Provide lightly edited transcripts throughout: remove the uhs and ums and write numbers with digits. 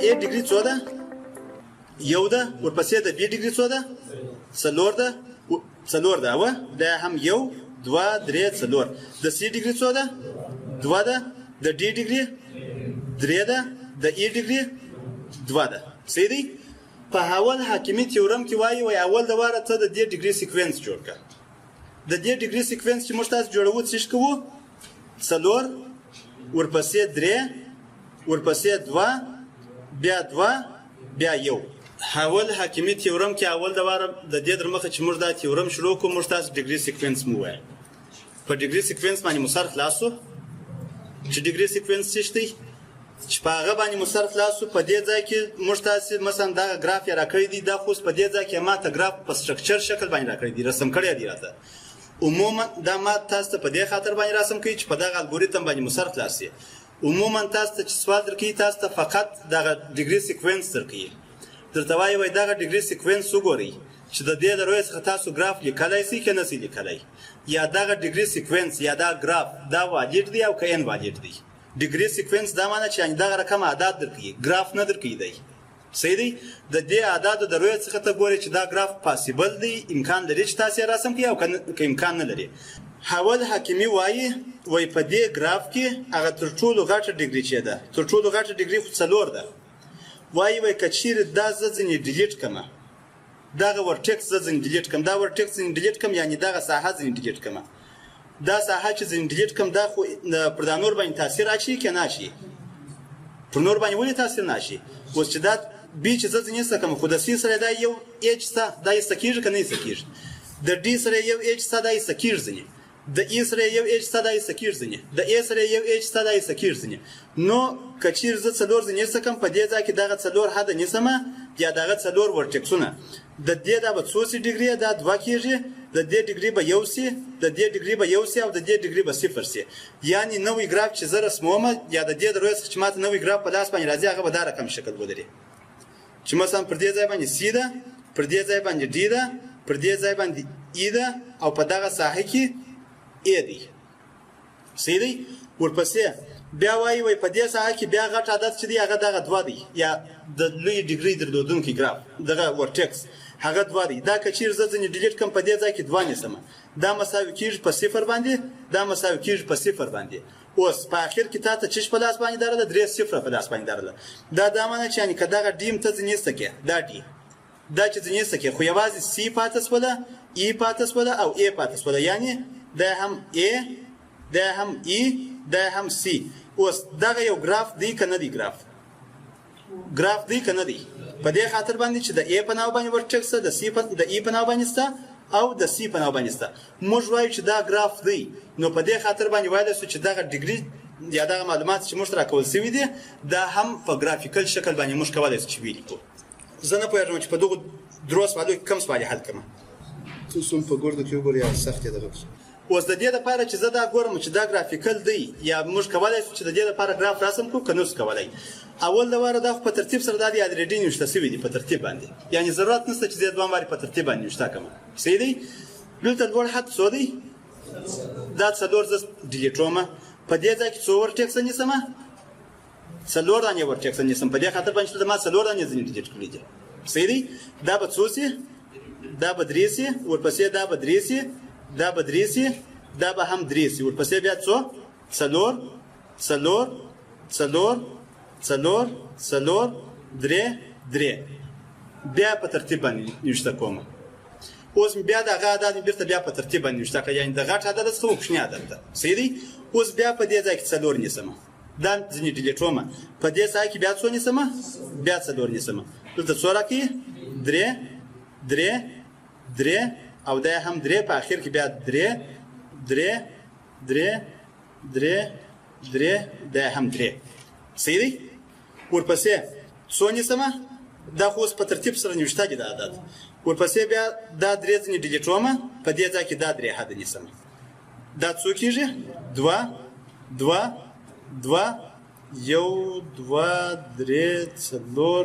A ډیګري څو ده؟ یو ده. ورپسې د B ډیګري څو ده؟ څلور ده. څلور ده اوه. دا هم یو دوه درې څلور. د C ډیګري څو ده؟ دوه ده. د D ډیګري درې ده. د E ډیګري دوه ده. صحیح دی؟ په اول حاکمي تیورم کې وایي اول د واره ته د دې ډیګري سیکوینس جوړ کړه. د دې ډیګري سیکوینس چې موږ تاسو جوړوو څه کوو؟ څلور ورپسې درې ورپسې دوه بیا دوه بیا یو. اول حاکمي تیورم کې اول د واره د دې در مخه چې موږ دا تیورم شروع کوو موږ تاسو ډیګري سیکوینس مو وایي. په ډیګري سیکوینس باندې مو سر خلاصو چې ډیګري سیکوینس څه دی؟ چې په هغه باندې مو سر خلاصو. په دې ځای کې موږ تاسو مثلا دغه ګراف یې راکړی دی. دا خو په دې ځای کې ما ته ګراف په سټرکچر شکل باندې راکړی دی رسم کړی دی راته. عموما دا ما تاسو ته په دې خاطر باندې رسم کوي چې په دغه الګوریتم باندې مو سر خلاصي. عموما تاسو ته چې سوال درکوي تاسو ته فقط دغه ډیګري سیکوینس درکوي. درته وایي دغه ډیګري سیکوینس وګورئ چې د دې د روی څخه تاسو ګراف لیکلی سئ که نه سئ لیکلی. یا دغه ډیګري سیکوینس یا دا ګراف دا واجد دی او که ان واجد دی. ډیګري سیکوینس دا معنی چې دغه رقم اعداد درکوي ګراف نه درکوي دی. صحیح دی؟ د دې اعدادو د روی څخه ته ګورئ چې دا ګراف پاسیبل دی امکان لري چې تاسو یې رسم کړئ او که امکان نه لري. حول حاکمي وایي په دې ګراف کې هغه تر ټولو غټه ډیګري چې ده تر ټولو غټه ډیګري خو څلور ده. وایي که چیرې دا زه ځینې ډیلیټ کړمه دغه ورټکس زه ځینې ډیلیټ کړم دا ورټکس ځینې ډیلیټ کړم یعنې دغه ساحه ځینې ډیلیټ کړم. دا ساحه چې ځینې ډیلیټ کړم دا خو پر دا نور باندې تاثیر اچوي که نه اچوي؟ پر نور باندې ولې تاثیر نه اچوي؟ اوس چې دا بي چې زه ځینې ایسته کړم خو د C سره دا یو ایچ شته دا ایسته کېږي که نه ایسته کېږي؟ د D سره یو ایچ شته دا ایسته کېږي ځینې. د E سره یو ایچ شته دا ایسته کېږي ځینې. د A سره یو ایچ شته دا ایسته کېږي ځینې. نو که چیرې زه څلور ځینې ایسته کړم په دې ځای کې دغه څلور حده نیسمه یا دغه څلور ورټکسونه د دې دا به څو سي ډیګري دا دوه کېږي. د دې ډیګري به یو سي د دې ډیګري به یو سي او د دې ډیګري به صفر سي. یعنې نوی ګراف چې زه رسموم یا د دې د روی څخه چې ماته نوی ګراف په لاس باندې راځي هغه به دا رقم شکل ولري چې مثلا پر دې ځای باندې C ده پر دې ځای باندې D ده پر دې ځای باندې E ده او په دغه ساحه کې A دی. صحیح دی؟ ورپسې بیا وایي په دې ساحه کې بیا غټ عدد چې دی هغه دغه دوه دی یا د لوی ډیګري درلودونکی ګراف دغه ورټکس هغه دوه دی. دا که چیرې زه ځینې ډیلیټ کړم په دې ځای کې دوه نیسمه دا مساوي کېږي په صفر باندې دا مساوي کېږي په صفر باندې. اوس په اخر کې تا ته چش په لاس باندې درله درې صفره په لاس باندې درله. دا معنی چې یعنې که دغه ډیم ته ځینې ایسته کړې دا ډي دا چې ځینې ایسته کړې خو یوازې C پاته شوله E پاته شوله او A پاته شوله یعنې دا هم A دا هم E دا هم C. اوس دغه یو ګراف دی که نه دی؟ ګراف دی که نه دی؟ په دې خاطر باندې چې د A په نامه باندې ورټکس ده د E په نامه باندې شته او د C په نامه باندې شته. موږ وایو چې دا ګراف دی نو په دې خاطر باندې وایلی شو چې دغه ډیګري یا دغه معلومات چې موږ ته راکول شوي دي دا هم په ګرافیکل شکل باندې موږ کولی شو چې ولیکو. زه نه پوهېږم چې په دغو درو سوالو کې کوم سوال یې حل کړم. تاسو هم په ګورده کې وګورئ یا سخت یې دغه اوس د دې لپاره چې زه دا ګورم چې دا ګرافیکل دی یا موږ کولی شو چې د دې لپاره ګراف رسم کړو که نه شو کولی. اول د واره دا خو په ترتیب سره دا د الریډي نوشته شوي دي په ترتیب باندې یعنې ضرورت نشته چې زه دوه وارې په ترتیب باندې نوشته کړم. صحیح دی؟ دلته لوړ حد څو دی؟ دا څلور زه ډیلیټومه په دې ځای کې څو ورټکسه نیسمه؟ څلور دانې ورټکسه نیسم په دې خاطر باندې چې ما څلور دانې ځینې ډیلیټ کړي دي. صحیح دی؟ دا به څو سي؟ دا به درې سي ورپسې دا به درې سي دا به درې سي دا به هم درې سي ورپسې بیا څو؟ څلور څلور څلور څلور څلور درې درې بیا په ترتیب باندې نوشته کوم. اوس بیا دغه عدد بیرته بیا په ترتیب باندې نوشته کړه یعنې د غټ عدد څخه کوچني عدد ده. صحیح دی؟ اوس بیا په دې ځای کې څلور نیسمه دا ځینې ډیلیټومه په دې ځای کې بیا څو نیسمه بیا څلور نیسمه دلته څو راکوي درې درې درې او دا هم درې په اخر کې بیا درې درې درې درې درې دا هم درې. صحیح دی؟ ورپسې څو نیسمه دا خو اوس په ترتیب سره نوشته دي دا عدد. ورپسې بیا دا درې ځینې ډیلیټومه په دې ځای کې دا درې حده نیسمه دا څو کېږي؟ دوه دوه دوه یو دوه درې څلور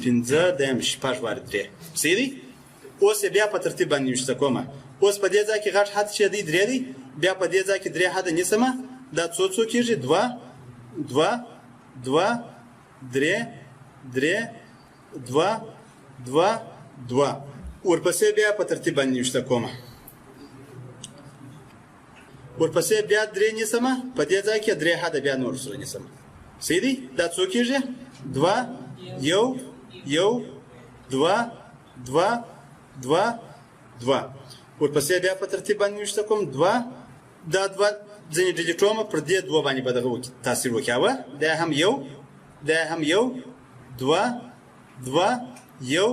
پنځه دیم شپږ وارې درې. صحیح دی؟ اوس یې بیا په ترتیب باندې نوشته کومه. اوس په دې ځای کې غټ حد چې دی درې دی بیا په دې ځای کې درې حده نیسمه دا څو کېږي؟ دوه دوه دوه درې درې دوه دوه دوه ورپسې بیا په ترتیب باندې نوشته کومه ورپسې بیا درې نیسمه په دې ځای کې درې حده بیا نور سره نیسمه صحیح دی دا څو کېږي دوه یو یو دوه دوه دوه دوه ورپسې بیا په ترتیب باندې نوشته کوم دوه دا دوه ځینې ډیلیټومه پر دې دوه باندې به دغه تاثیر وکړي دا هم یو دا هم یو دوه دوه یو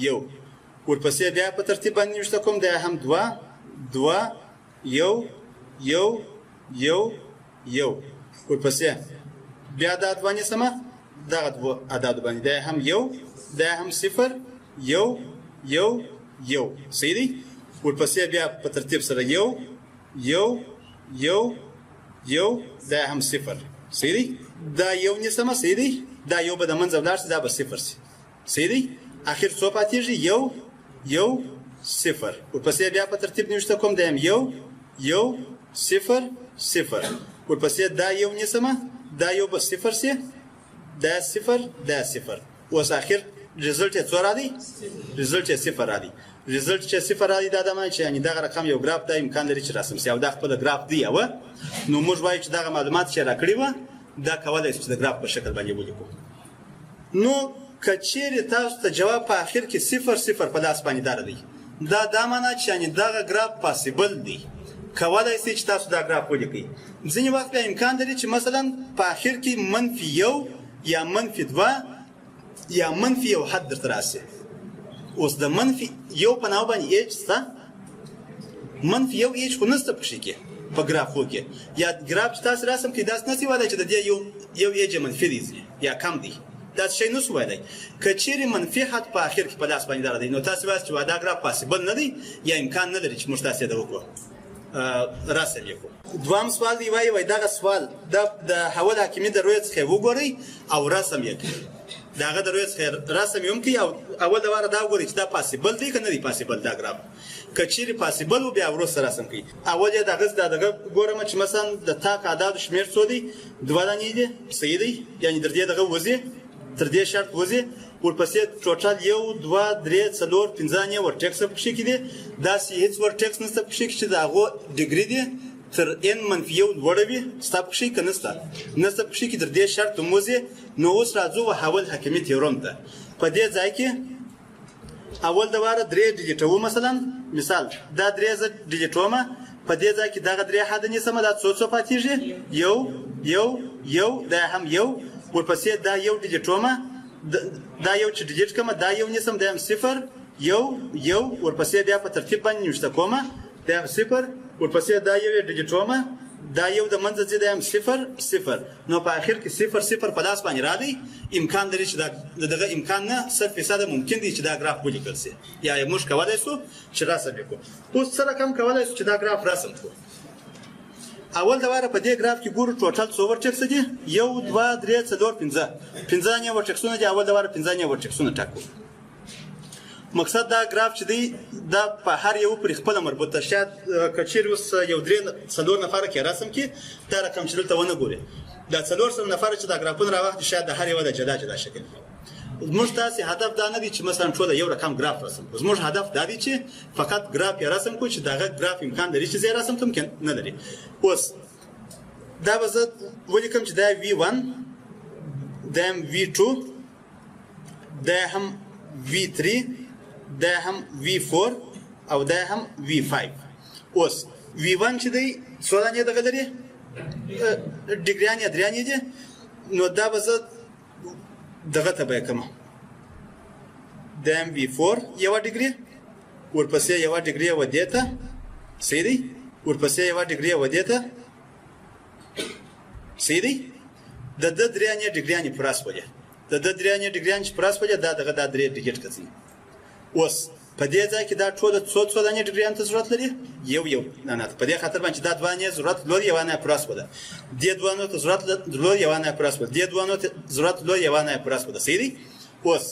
یو ورپسې بیا په ترتیب باندې نوشته کوم دا هم دوه دوه یو یو یو یو ورپسې بیا دا دوه نیسمه دغه دوه اعدادو باندې دا هم یو دا هم صفر یو یو یو صحیح دی ورپسې بیا په ترتیب سره یو یو یو یو دا هم صفر صحیح دی دا یو نیسمه صحیح دی دا یو به د منځه ولاړ شي دا به صفر شي صحیح دی اخر څو پاتېږي یو یو صفر ورپسې بیا په ترتیب نوشته کوم دا هم یو یو صفر صفر ورپسې دا یو نیسمه دا یو به صفر شي دا صفر دا صفر اوس اخر رزلټ یې څو راځي رزلټ یې صفر راځي رزلټ چې صفر راځي دا د معنی چې یعنی دغه رقم یو ګراف د امکان لري چې رسم شي او دا خپل ګراف دی او نو موږ وایو چې دغه معلومات چې راکړي و دا کولای شي چې د ګراف په شکل باندې ولیکو نو کچېرې تاسو ته جواب په اخر کې صفر صفر په لاس باندې دار دی دا معنی چې یعنی دغه ګراف پاسیبل دی کولای شي چې تاسو دا ګراف ولیکئ ځینې وخت بیا امکان لري چې مثلا په اخر کې منفي یو یا منفي دوه یا منفي یو حد درته راسي اوس د منفي یو په نامه باندې ایچ شته منفي یو ایچ خو نشته پکې کې په ګرافو کې یا ګراف چې تاسو رسم کې داس نسی وایي چې د دې یو ایچ منفي دی یا کم دی دا شی نو وایي کچېرې منفي حد په اخر کې په لاس باندې دار دی نو تاسو وایي چې دا ګراف پاسیبل نه دی یا امکان نه لري چې موږ تاسو دا وکړو راسل یې کو دوام سوال دی وایي دغه سوال د حول حاکمیت د رویت څخه وګورئ او رسم یې کړئ داغه د رویت څخه رسم یې کوي او اول دا دا وګورئ چې دا پاسیبل دی که نه دی پاسیبل دا ګراف کچېرې پاسیبل و بیا وروسته رسم کړئ اول یې دغه ګورم چې مثلا د تاک اعدادو شمېر څو دی دوه دانې دي صحیح دی یعنې تر دې دغه وځي تر دې شرط وځي ورپسې ټوټل یو دوه درې څلور پنځه دانې ورټکس پکښې کې دي داسې هېڅ ورټکس نشته پکښې کې چې د هغو ډګري دي تر ان منفي یو لوړه وي ستا پکښې که نشته پکښې کې تر دې شرط هم وځي نو اوس راځو وحول حاکمي تیورم ته په دې ځای کې اول د واره درې ډیلیټوو مثلا مثال دا درې زه ډیلیټومه په دې ځای کې دغه درې حده نیسمه دا څو پاتېږي یو یو یو دا هم یو ورپسې دا یو ډیلیټومه دا یو چې ډیلیټ کومه دا یو نیسم دا هم صفر یو یو ورپسې بیا په ترتیب باندې نوشته کومه دا هم صفر ورپسې دا یو ډیلیټومه دا یو د منځه ځي دا هم صفر صفر نو په اخر کې صفر صفر په لاس باندې راځي امکان لري چې دغه امکان نه 100% ممکن دی چې دا ګراف ولیکل شي یا موږ کولای شو چې رسم وکړو اوس سره کم کولای شو چې دا ګراف رسم کړو اول د واره په دې ګراف کې ګورو ټوټل څو ورټکس دي یو دوه درې څلور پنځه نه ورټکسونه دي اول د واره پنځه نه ورټکسونه ټاکو مقصد دا ګراف چې دی دا په هر یو پر خپل مربوطه شاید کچیر اوس یو درې څلور نفر کې رسم کې دا رقم چې دلته ونه ګوري دا څلور نفر چې دا ګرافونه راوخت شاید د هر یو د جدا شکل زموږ تاسې هدف دا نه دی چې مثلا ټول یو رقم ګراف رسم کړو زموږ هدف دا دی چې فقط ګراف یې رسم کړو چې دغه ګراف امکان لري چې زه رسم کړم که نه لري اوس دا به زه ولیکم چې دا V1 دا هم V2 دا هم V3 دا هم V4 او دا هم V5 اوس V1 چې دی څو دانې دغه لري ډګریانې درېانې دي نو دا به زه دغه ته به یې کړم دا هم V4 یوه ډګري ورپسې یوه ډګري و دې ته صحیح دی ورپسې یوه ډګري و دې ته صحیح دی د ده درېانې ډګریانې پوره شولې د ده درېانې ډګریانې چې پوره شولې دا دغه دا درې ډیجټ کسي اوس په دې ځای کې دا ټول څو دانې ډګریانو ته ضرورت لري یو نه په دې خاطر باندې دا دوه دانې ضرورت لري یوه نه پوره شوله دې دوه ته ضرورت لري یوه نه پوره شوله دې دوه ته ضرورت لري یوه نه پوره شوله صحیح دی اوس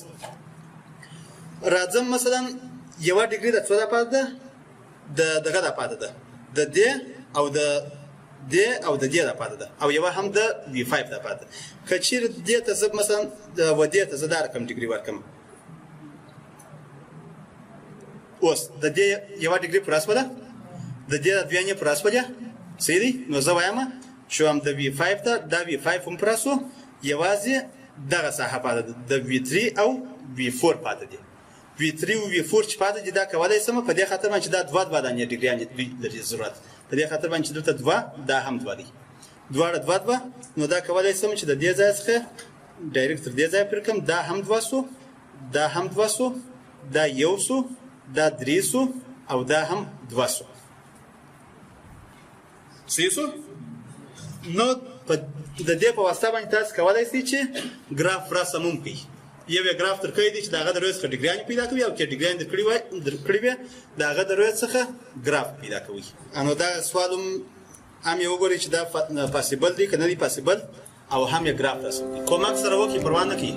راځم مثلا یوه ډګري د څو دپاره ده د دغه دپاره ده د دې او د د او د دې د پاتې ده او یو هم د V5 د پاتې کچیر د ته زب مثلا و د ته زدار کم ډیګري ورکم اوس د دې یو ډیګري پر اسپه ده د دې د دویانه پر اسپه ده سیدی نو زه وایم چې هم د V5 ته د V5 هم پراسو یوازې دغه ساحه پاتې د V3 او V4 پاتې دي V3 او V4 چې پاتې دي دا کولای سم په دې خاطر باندې دا دوه دانې ډیګریان لري ضرورت په دې خاطر باندې دلته دوه دا هم دوه دي دوه نو دا کولای سم چې د دې ځای څخه ډایرکټ تر دې ځای پر کوم دا هم دوه سو دا هم دوه سو دا یو سو دا درې سو او دا هم دوه سو سیسو نو د دې په واسطه باندې تاسو کولای شئ چې ګراف رسموم کړئ یو ګراف تر کوي چې داغه د روز څخه ډیګران پیدا کوي او چې ډیګران درکړي وي داغه د روز څخه ګراف پیدا کوي انو دا سوالم هم یو غوړي چې دا پاسیبل دي کنه دي پاسیبل او هم یې ګراف رسمي کومک سره وکي پروا نه کوي